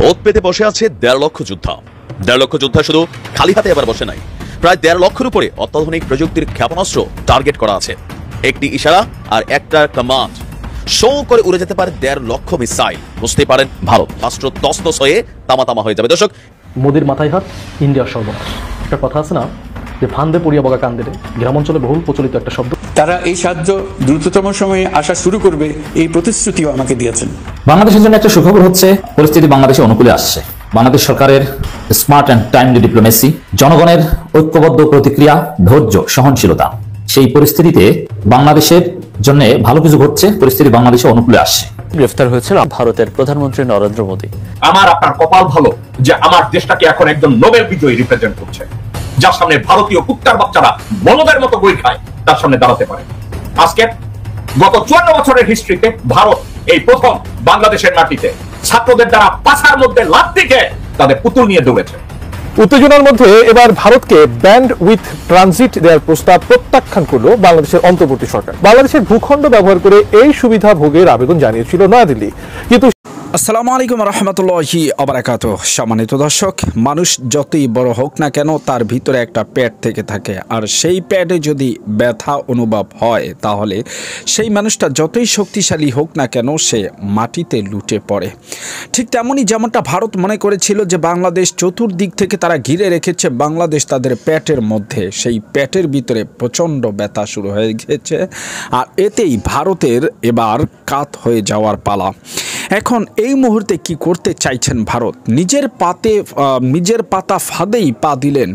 ওত পেতে বসে আছে 1.5 লক্ষ যোদ্ধা। 1.5 লক্ষ যোদ্ধা শুধু খালি হাতে এবার বসে নাই, প্রায় 1.5 লক্ষের উপরে অত্যাধুনিক প্রযুক্তির ক্ষেপণাস্ত্র টার্গেট করা আছে। একটি ইশারা আর একটা কমান্ড শো করে উড়ে যেতে পারে 1.5 লক্ষ মিসাইল। বুঝতে পারেন ভারত রাষ্ট্র তছনছ হয়ে তামাতামা হয়ে যাবে। দর্শক, মোদির মাথায় হাত, ইন্ডিয়ার সর্বনাশ। একটা কথা আছে না যে ফান্দে পড়িয়া বগা কান্দে, গ্রাম অঞ্চলে বহুল প্রচলিত একটা শব্দ। তারা এই সাহায্য দ্রুততম সময়ে আসা শুরু করবে এই প্রতিশ্রুতিও আমাকে দিয়েছেন। বাংলাদেশের জন্য একটা সুখবর হচ্ছে, পরিস্থিতি বাংলাদেশে অনুকূলে আসছে। বাংলাদেশ সরকারের স্মার্ট অ্যান্ড টাইমলি ডিপ্লোমেসি, জনগণের ঐক্যবদ্ধ প্রতিক্রিয়া, ধৈর্য, সহনশীলতা, সেই পরিস্থিতিতে বাংলাদেশের জন্য ভালো কিছু ঘটছে। পরিস্থিতি বাংলাদেশে অনুকূলে আসছে। গ্রেফতার হয়েছিল ভারতের প্রধানমন্ত্রী নরেন্দ্র মোদী। আমার আপনার কপাল ভালো যে আমার দেশটাকে এখন একজন নোবেল বিজয়ী রিপ্রেজেন্ট করছে, যার সামনে ভারতীয় কুত্তার বাচ্চারা বলদের মতো বই খায়, তার সামনে দাঁড়াতে পারে। আজকে গত 54 বছরের হিস্ট্রিতে ভারত এই প্রথম বাংলাদেশের মাটিতে ছাত্রদের দ্বারা পাছার মধ্যে লাথি দিয়ে তাদের পুতুল নিয়ে দৌড়েছে। উত্তেজনার মধ্যে এবার ভারতকে ব্যান্ড উইথ ট্রানজিট দেওয়ার প্রস্তাব প্রত্যাখ্যান করল বাংলাদেশের অন্তর্বর্তী সরকার। বাংলাদেশের ভূখণ্ড ব্যবহার করে এই সুবিধা ভোগের আবেদন জানিয়েছিল নয়াদিল্লি, কিন্তু আসসালামু আলাইকুম রহমতুল্লাহি ওবারাকাতুহু। সম্মানিত দর্শক, মানুষ যতই বড় হোক না কেন তার ভিতরে একটা পেট থেকে থাকে, আর সেই পেটে যদি ব্যথা অনুভব হয় তাহলে সেই মানুষটা যতই শক্তিশালী হোক না কেন সে মাটিতে লুটে পড়ে। ঠিক তেমনই যেমনটা ভারত মনে করেছিল যে বাংলাদেশ চতুর্দিক থেকে তারা ঘিরে রেখেছে, বাংলাদেশ তাদের পেটের মধ্যে, সেই পেটের ভিতরে প্রচণ্ড ব্যথা শুরু হয়ে গেছে। আর এতেই ভারতের এবার কাত হয়ে যাওয়ার পালা। এখন এই মুহূর্তে কি করতে চাইছেন ভারত? নিজের পাতা ফাঁদেই পা দিলেন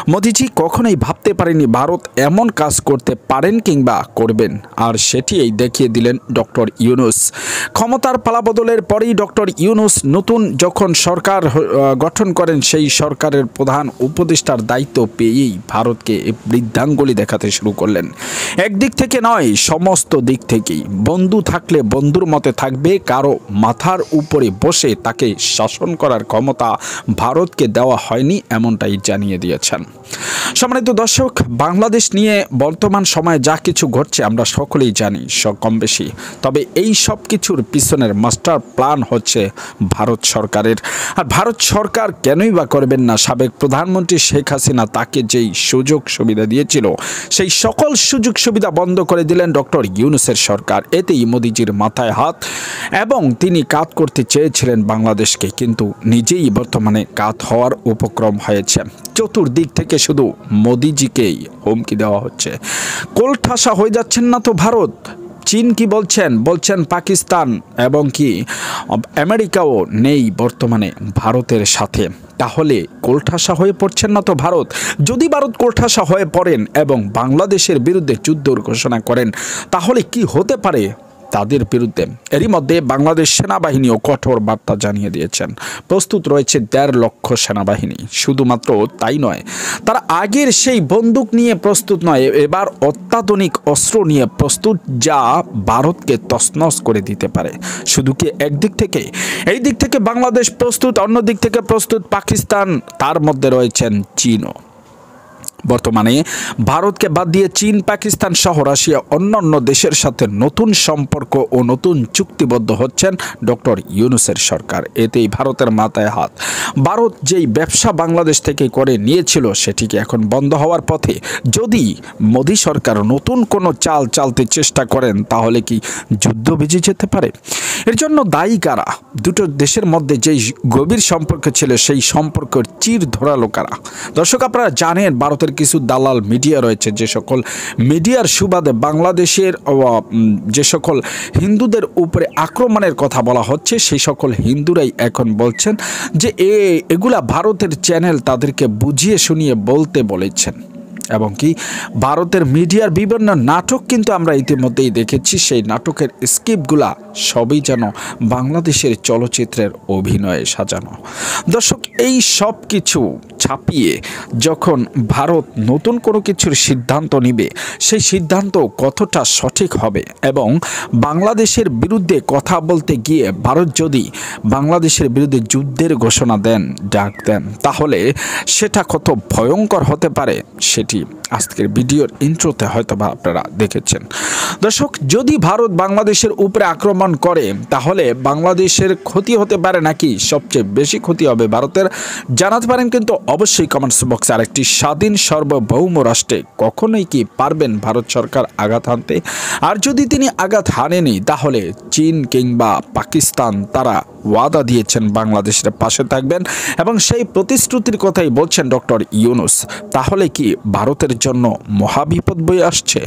মোদিজি কখনোই ভাবতে পারেনি ভারত এমন কাজ করতে পারেন কিংবা করবেন, আর সেটি এই দেখিয়ে দিলেন ডক্টর ইউনূস। ক্ষমতার পালাবদলের পরেই ডক্টর ইউনূস নতুন যখন সরকার গঠন করেন, সেই সরকারের প্রধান উপদেষ্টার দায়িত্ব পেয়েই ভারতকে বৃদ্ধাঙ্গুলি দেখাতে শুরু করলেন। একদিক থেকে নয়, সমস্ত দিক থেকেই। বন্ধু থাকলে বন্ধুর মতে থাকবে, কারো মাথার উপরে বসে তাকে শাসন করার ক্ষমতা ভারতকে দেওয়া হয়নি, এমনটাই জানিয়ে দিয়েছেন। সম্মানিত দর্শক, বাংলাদেশ নিয়ে বর্তমান সময়ে যা কিছু ঘটছে আমরা সকলেই জানি কম বেশি, তবে এই সব কিছুর পিছনের মাস্টার প্ল্যান হচ্ছে ভারত সরকারের। আর ভারত সরকার কেনই বা করবেন না? সাবেক প্রধানমন্ত্রী শেখ হাসিনা তাকে যেই সুযোগ সুবিধা দিয়েছিল, সেই সকল সুযোগ সুবিধা বন্ধ করে দিলেন ডক্টর ইউনূসের সরকার। এতেই মোদিজির মাথায় হাত, এবং তিনি কাত করতে চেয়েছিলেন বাংলাদেশকে, কিন্তু নিজেই বর্তমানে কাত হওয়ার উপক্রম হয়েছে। চতুর্দিক থেকে শুধু মোদিজিকেই হুমকি দেওয়া হচ্ছে। কোলঠাসা হয়ে যাচ্ছেন না তো ভারত? চীন কি বলছেন পাকিস্তান এবং কি আমেরিকাও নেই বর্তমানে ভারতের সাথে। তাহলে কোলঠাসা হয়ে পড়ছেন না তো ভারত? যদি ভারত কোলঠাসা হয়ে পড়েন এবং বাংলাদেশের বিরুদ্ধে যুদ্ধের ঘোষণা করেন, তাহলে কি হতে পারে তাদের বিরুদ্ধে? এরই মধ্যে বাংলাদেশ সেনাবাহিনীও কঠোর বার্তা জানিয়ে দিয়েছেন। প্রস্তুত রয়েছে 1.5 লক্ষ সেনাবাহিনী। শুধুমাত্র তাই নয়, তারা আগের সেই বন্দুক নিয়ে প্রস্তুত নয়, এবার অত্যাধুনিক অস্ত্র নিয়ে প্রস্তুত, যা ভারতকে তছনছ করে দিতে পারে। শুধু কি একদিক থেকে? এই দিক থেকে বাংলাদেশ প্রস্তুত, অন্য দিক থেকে প্রস্তুত পাকিস্তান, তার মধ্যে রয়েছেন চীনও। বর্তমানে ভারতকে বাদ দিয়ে চীন, পাকিস্তান সহ রাশিয়া অন্যান্য দেশের সাথে নতুন সম্পর্ক ও নতুন চুক্তিবদ্ধ হচ্ছেন ডক্টর ইউনূসের সরকার। এতেই ভারতের মাথায় হাত। ভারত যেই ব্যবসা বাংলাদেশ থেকে করে নিয়েছিল, সেটিকে এখন বন্ধ হওয়ার পথে। যদি মোদী সরকার নতুন কোনো চাল চালতে চেষ্টা করেন, তাহলে কি যুদ্ধ বেজে যেতে পারে? এর জন্য দায়ী কারা? দুটো দেশের মধ্যে যেই গভীর সম্পর্ক ছিল, সেই সম্পর্কের চির ধরালো কারা? দর্শক, আপনারা জানেন ভারতের কিছু দালাল মিডিয়া রয়েছে, যে সকল মিডিয়ার সুবাদে বাংলাদেশের যে সকল হিন্দুদের উপরে আক্রমণের কথা বলা হচ্ছে, সেই সকল হিন্দুরাই এখন বলছেন যে এগুলা ভারতের চ্যানেল তাদেরকে বুঝিয়ে শুনিয়ে বলতে বলেছেন। এবং কি ভারতের মিডিয়ার বিভিন্ন নাটক কিন্তু আমরা ইতিমধ্যেই দেখেছি, সেই নাটকের স্ক্রিপ্টগুলা সবই যেন বাংলাদেশের চলচ্চিত্রের অভিনয়ে সাজানো। দর্শক, এই সব কিছু ছাপিয়ে যখন ভারত নতুন কোনো কিছুর সিদ্ধান্ত নিবে, সেই সিদ্ধান্ত কতটা সঠিক হবে, এবং বাংলাদেশের বিরুদ্ধে কথা বলতে গিয়ে ভারত যদি বাংলাদেশের বিরুদ্ধে যুদ্ধের ঘোষণা ডাক দেন, তাহলে সেটা কত ভয়ঙ্কর হতে পারে সেটি বিষয়টি আজকের ভিডিওর ইন্ট্রোতে হয়তোবা আপনারা দেখেছেন। দর্শক, যদি ভারত বাংলাদেশের উপরে আক্রমণ করে তাহলে বাংলাদেশের ক্ষতি হতে পারে নাকি সবচেয়ে বেশি ক্ষতি হবে ভারতের, জানাতে পারেন কিন্তু অবশ্যই কমেন্টস বক্সে। আরেকটি স্বাধীন সার্বভৌম রাষ্ট্রে কখনোই কি পারবেন ভারত সরকার আঘাত হানতে? আর যদি তিনি আঘাত হানেনি তাহলে চীন কিংবা পাকিস্তান তারা ওয়াদা দিয়েছেন বাংলাদেশের পাশে থাকবেন এবং সেই প্রতিশ্রুতির কথাই বলছেন ডক্টর ইউনূস। তাহলে কি ভারতের জন্য মহাবিপদ বয়ে আসছে?